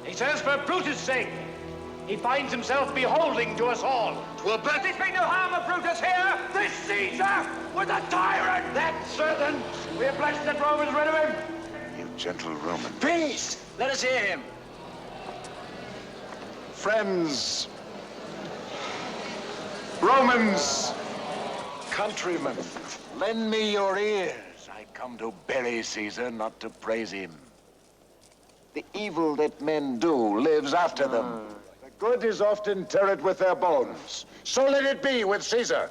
He says for Brutus' sake. He finds himself beholding to us all. 'Twill Brutus be no harm of Brutus here. This Caesar was a tyrant. That's certain. We are blessed that Rome is rid of him. You gentle Roman. Peace. Let us hear him. Friends, Romans, countrymen, lend me your ears. I come to bury Caesar, not to praise him. The evil that men do lives after them. The good is often interred with their bones. So let it be with Caesar.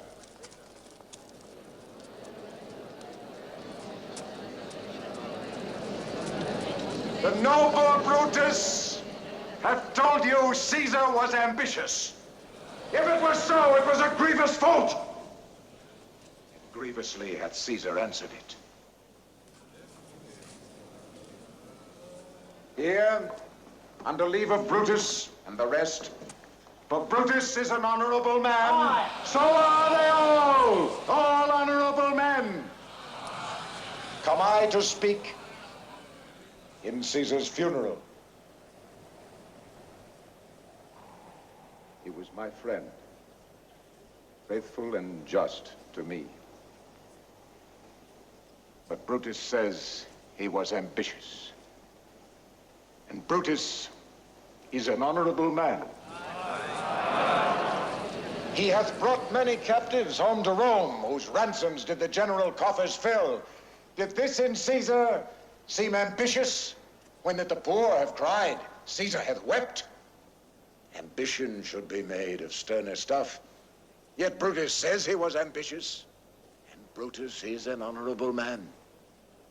The noble Brutus hath told you Caesar was ambitious. If it was so, it was a grievous fault. And grievously hath Caesar answered it. Here, under leave of Brutus and the rest, for Brutus is an honorable man. Aye. So are they all honorable men. Come I to speak in Caesar's funeral. He was my friend, faithful and just to me. But Brutus says he was ambitious. And Brutus is an honorable man. He hath brought many captives home to Rome, whose ransoms did the general coffers fill. Did this in Caesar seem ambitious, when that the poor have cried, Caesar hath wept? Ambition should be made of sterner stuff. Yet Brutus says he was ambitious, and Brutus is an honorable man.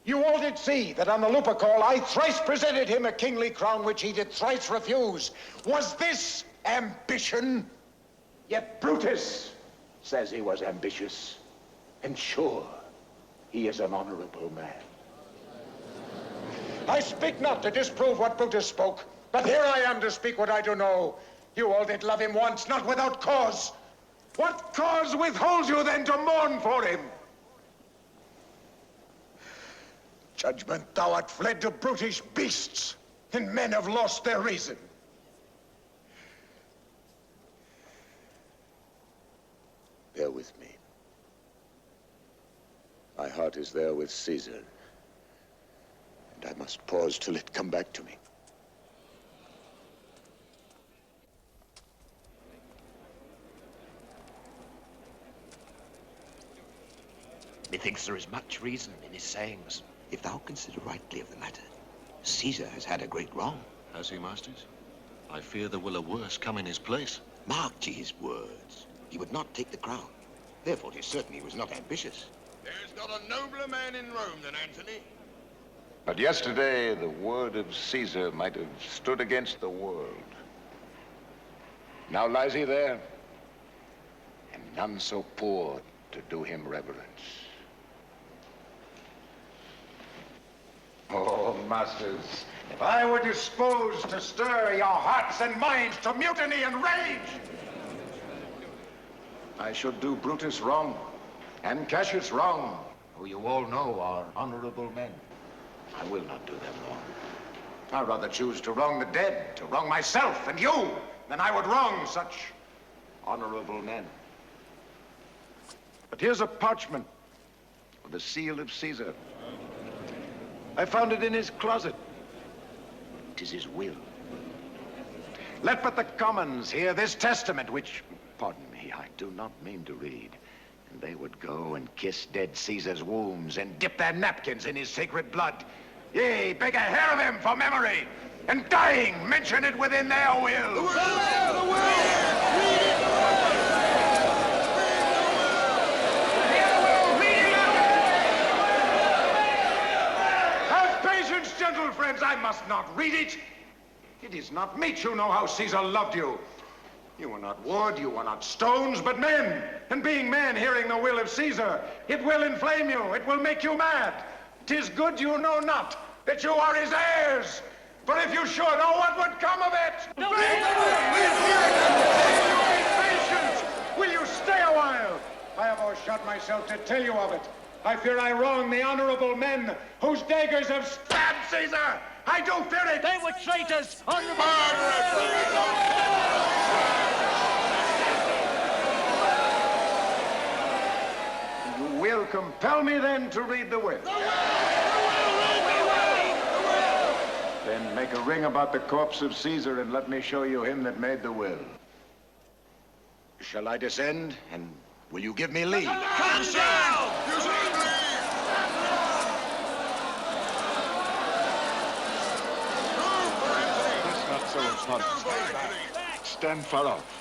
You all did see that on the Lupercal I thrice presented him a kingly crown which he did thrice refuse. Was this ambition? Yet Brutus says he was ambitious, and sure, he is an honorable man. I speak not to disprove what Brutus spoke, but here I am to speak what I do know. You all did love him once, not without cause. What cause withholds you then to mourn for him? Judgment, thou art fled to brutish beasts, and men have lost their reason. Bear with me. My heart is there with Caesar, and I must pause till it come back to me. Methinks there is much reason in his sayings. If thou consider rightly of the matter, Caesar has had a great wrong. Has he, masters? I fear there will a worse come in his place. Mark ye his words. He would not take the crown. Therefore, 'tis certain he was not ambitious. There's not a nobler man in Rome than Antony. But yesterday, the word of Caesar might have stood against the world. Now lies he there, and none so poor to do him reverence. Oh, masters, if I were disposed to stir your hearts and minds to mutiny and rage, I should do Brutus wrong, and Cassius wrong, who you all know are honorable men. I will not do them wrong. I'd rather choose to wrong the dead, to wrong myself and you, than I would wrong such honorable men. But here's a parchment with the seal of Caesar. I found it in his closet. 'Tis his will. Let but the commons hear this testament, which, pardon me, I do not mean to read. And they would go and kiss dead Caesar's wounds and dip their napkins in his sacred blood. Yea, beg a hair of him for memory, and dying, mention it within their will. The will! Gentle friends, I must not read it. It is not meet you know how Caesar loved you. You were not wood, you were not stones, but men. And being men, hearing the will of Caesar, it will inflame you, it will make you mad. 'Tis good you know not that you are his heirs. For if you should, oh, what would come of it? No, patient! Will you stay a while? I have overshot myself to tell you of it. I fear I wrong the honorable men whose daggers have stabbed Caesar I do fear it! They were traitors on the... You will compel me then to read the will. Then make a ring about the corpse of Caesar and let me show you him that made the will. Shall I descend, and will you give me leave? Come down! That's not so important. Stand far off.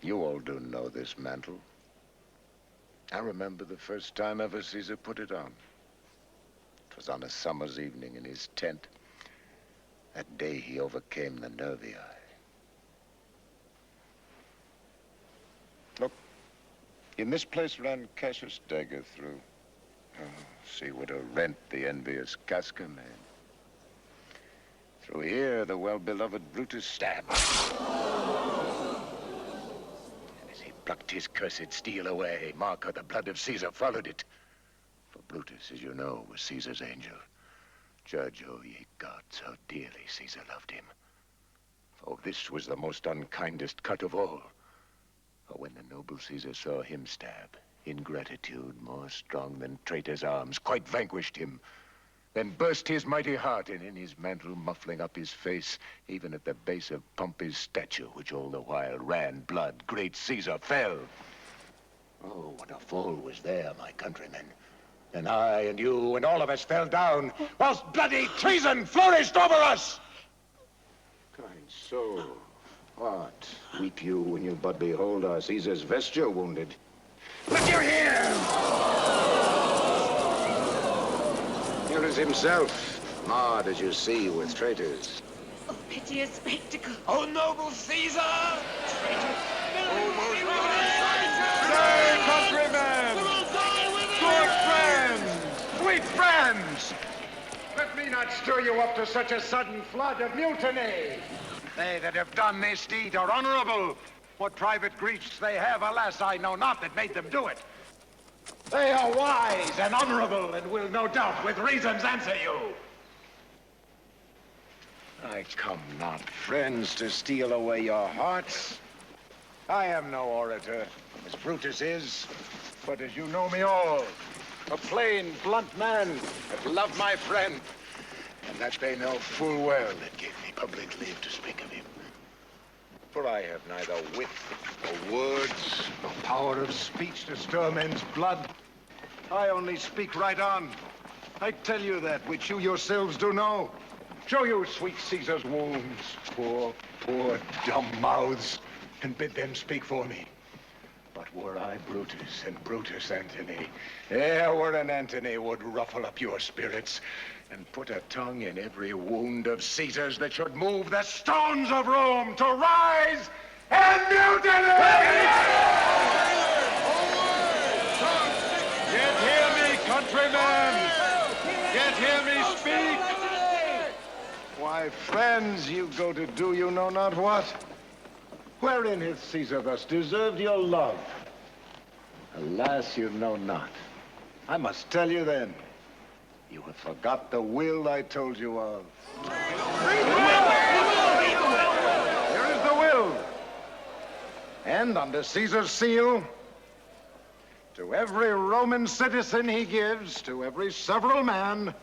You all do know this mantle. I remember the first time ever Caesar put it on. It was on a summer's evening in his tent. That day he overcame the nervii. Look, in this place ran Cassius' dagger through. Oh, see what a rent the envious Casca made. Through here the well-beloved Brutus stabbed. Plucked his cursed steel away. Mark of the blood of Caesar followed it. For Brutus, as you know, was Caesar's angel. Judge, oh ye gods, how dearly Caesar loved him. For this was the most unkindest cut of all. For when the noble Caesar saw him stab, ingratitude more strong than traitor's arms quite vanquished him. Then burst his mighty heart, and in his mantle muffling up his face, even at the base of Pompey's statue, which all the while ran blood, great Caesar fell. Oh, what a fall was there, my countrymen. Then I and you and all of us fell down, whilst bloody treason flourished over us. Kind soul, what? Weep you when you but behold our Caesar's vesture wounded. Look you here! Here is himself, marred as you see with traitors. Oh, piteous spectacle. Oh, noble Caesar! Traitor! Nay, countrymen! Good friends! Sweet friends! Let me not stir you up to such a sudden flood of mutiny. They that have done this deed are honorable. What private griefs they have, alas, I know not that made them do it. They are wise and honorable and will no doubt with reasons answer you. I come not, friends, to steal away your hearts. I am no orator, as Brutus is, but as you know me all, a plain, blunt man that loved my friend, and that they know full well that gave me public leave to speak of him. For I have neither wit, nor words, nor power of speech to stir men's blood. I only speak right on. I tell you that which you yourselves do know. Show you sweet Caesar's wounds, poor, dumb mouths, and bid them speak for me. But were I Brutus, and Brutus Antony, were an Antony would ruffle up your spirits and put a tongue in every wound of Caesar's that should move the stones of Rome to rise and mutiny! Yet hear me, countrymen! Yet hear me speak! Why, friends, you go to do you know not what. Wherein hath Caesar thus deserved your love? Alas, you know not. I must tell you then. You have forgot the will I told you of. Here is the will. And under Caesar's seal, to every Roman citizen he gives, to every several man,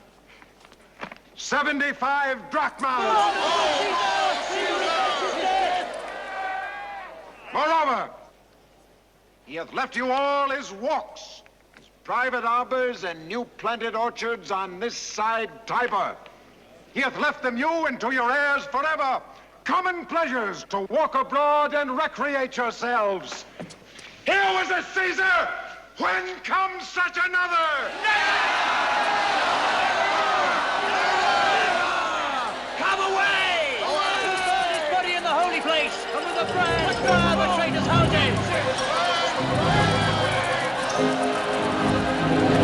75 drachmas. Moreover, he hath left you all his walks, his private arbors and new planted orchards on this side Tiber. He hath left them you and to your heirs forever, common pleasures to walk abroad and recreate yourselves. Here was a Caesar, when comes such another?